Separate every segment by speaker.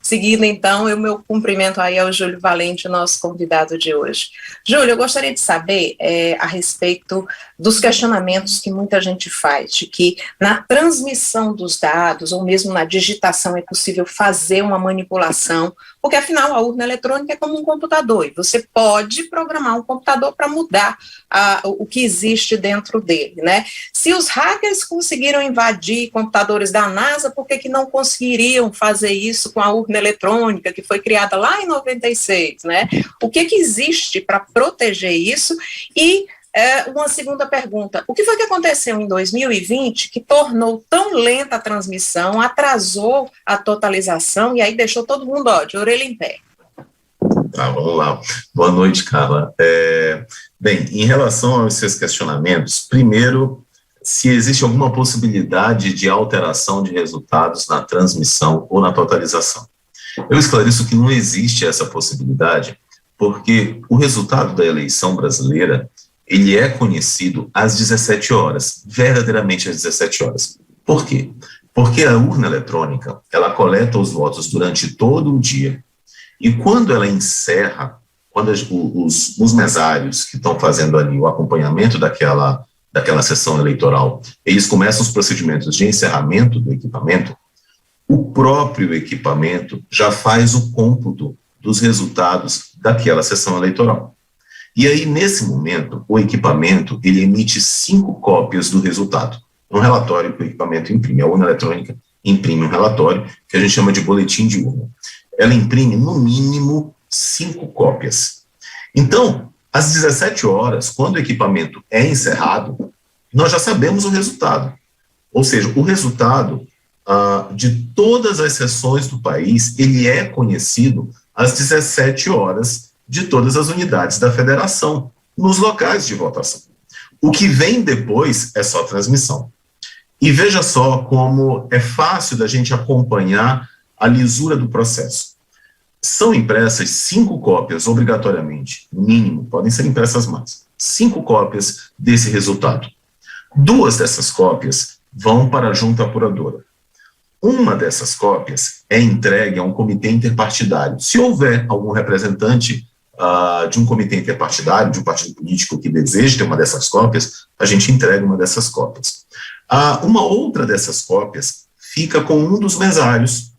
Speaker 1: Seguindo, então, o meu cumprimento aí ao Júlio Valente, nosso convidado de hoje. Júlio, eu gostaria de saber a respeito dos questionamentos que muita gente faz, de que na transmissão dos dados, ou mesmo na digitação, é possível fazer uma manipulação, porque afinal a urna eletrônica é como um computador, e você pode programar um computador para mudar o que existe dentro dele, né? Se os hackers conseguiram invadir computadores da NASA, por que não conseguiriam fazer isso com a urna eletrônica, que foi criada lá em 96, né? O que existe para proteger isso? E uma segunda pergunta, o que foi que aconteceu em 2020 que tornou tão lenta a transmissão, atrasou a totalização e aí deixou todo mundo, de orelha em pé?
Speaker 2: Tá, vamos lá. Boa noite, Carla. Bem, em relação aos seus questionamentos, primeiro, se existe alguma possibilidade de alteração de resultados na transmissão ou na totalização. Eu esclareço que não existe essa possibilidade, porque o resultado da eleição brasileira, ele é conhecido às 17 horas, verdadeiramente às 17 horas. Por quê? Porque a urna eletrônica, ela coleta os votos durante todo o dia, e quando ela encerra, quando os mesários que estão fazendo ali o acompanhamento daquela sessão eleitoral, eles começam os procedimentos de encerramento do equipamento, o próprio equipamento já faz o cômputo dos resultados daquela sessão eleitoral. E aí, nesse momento, o equipamento, ele emite 5 cópias do resultado. Um relatório que o equipamento imprime, a urna eletrônica imprime um relatório que a gente chama de boletim de urna. Ela imprime, no mínimo, 5 cópias. Então, às 17 horas, quando o equipamento é encerrado, nós já sabemos o resultado. Ou seja, o resultado de todas as sessões do país, ele é conhecido às 17 horas de todas as unidades da federação, nos locais de votação. O que vem depois é só transmissão. E veja só como é fácil da gente acompanhar a lisura do processo. São impressas 5 cópias, obrigatoriamente, no mínimo, podem ser impressas mais, 5 cópias desse resultado. 2 dessas cópias vão para a junta apuradora. Uma dessas cópias é entregue a um comitê interpartidário. Se houver algum representante de um comitê interpartidário, de um partido político que deseja ter uma dessas cópias, a gente entrega uma dessas cópias. Uma outra dessas cópias fica com um dos mesários,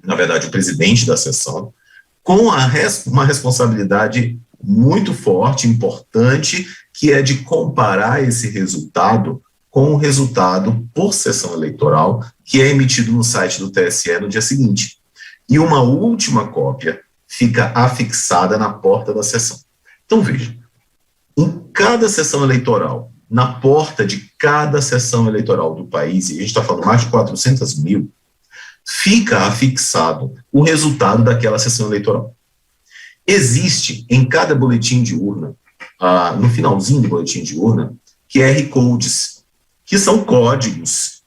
Speaker 2: na verdade o presidente da sessão, com uma responsabilidade muito forte, importante, que é de comparar esse resultado com o resultado por sessão eleitoral, que é emitido no site do TSE no dia seguinte. E uma última cópia fica afixada na porta da sessão. Então, veja, em cada sessão eleitoral, na porta de cada sessão eleitoral do país, e a gente está falando mais de 400 mil, fica afixado o resultado daquela sessão eleitoral. Existe em cada boletim de urna, no finalzinho do boletim de urna, QR Codes, que são códigos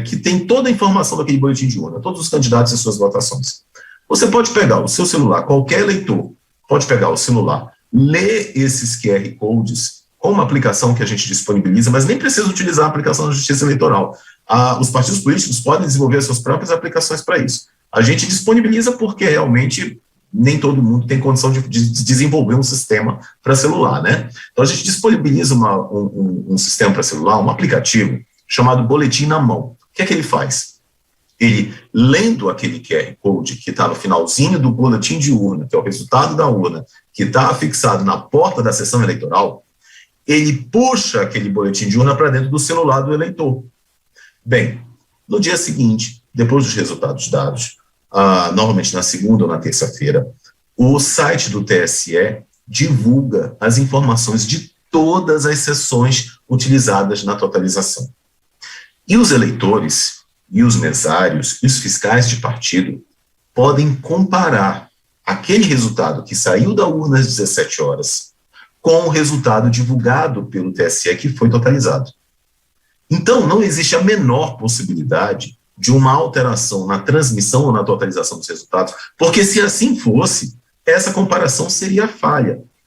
Speaker 2: que tem toda a informação daquele boletim de urna, todos os candidatos e suas votações. Você pode pegar o seu celular, qualquer eleitor pode pegar o celular, ler esses QR Codes com uma aplicação que a gente disponibiliza, mas nem precisa utilizar a aplicação da Justiça Eleitoral. Os partidos políticos podem desenvolver suas próprias aplicações para isso. A gente disponibiliza porque realmente nem todo mundo tem condição de desenvolver um sistema para celular, né? Então a gente disponibiliza um sistema para celular, um aplicativo chamado Boletim na Mão. O que é que ele faz? Ele, lendo aquele QR Code que está no finalzinho do boletim de urna, que é o resultado da urna, que está afixado na porta da sessão eleitoral, ele puxa aquele boletim de urna para dentro do celular do eleitor. Bem, no dia seguinte, depois dos resultados dados, normalmente na segunda ou na terça-feira, o site do TSE divulga as informações de todas as sessões utilizadas na totalização. E os eleitores, e os mesários, e os fiscais de partido podem comparar aquele resultado que saiu da urna às 17 horas com o resultado divulgado pelo TSE que foi totalizado. Então, não existe a menor possibilidade de uma alteração na transmissão ou na totalização dos resultados, porque se assim fosse, essa comparação seria falha.